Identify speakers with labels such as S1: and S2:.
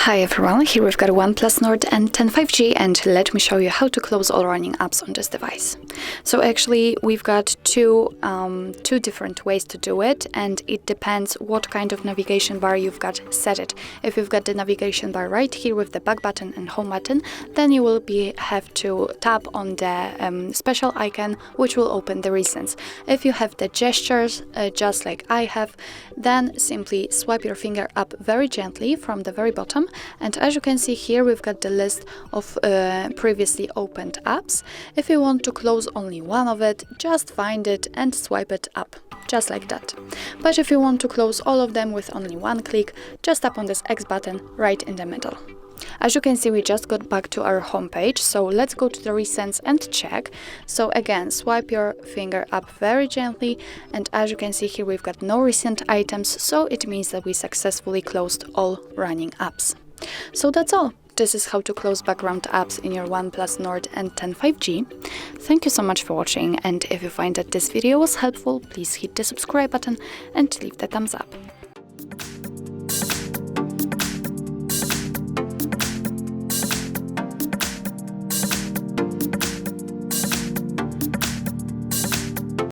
S1: Hi everyone, here we've got a OnePlus Nord N10 5G, and let me show you how to close all running apps on this device. So actually we've got two different ways to do it, and it depends what kind of navigation bar you've got set it. If you've got the navigation bar right here with the back button and home button, then you will have to tap on the special icon, which will open the recents. If you have the gestures, just like I have, then simply swipe your finger up very gently from the very bottom. And as you can see here, we've got the list of previously opened apps. If you want to close only one of it, just find it and swipe it up, just like that. But if you want to close all of them with only one click, just tap on this X button right in the middle. As you can see, we just got back to our home page, so let's go to the recents and check. So again, swipe your finger up very gently, and as you can see here, we've got no recent items, so it means that we successfully closed all running apps. So that's all. This is how to close background apps in your OnePlus Nord N10 5G. Thank you so much for watching, and if you find that this video was helpful, please hit the subscribe button and leave the thumbs up.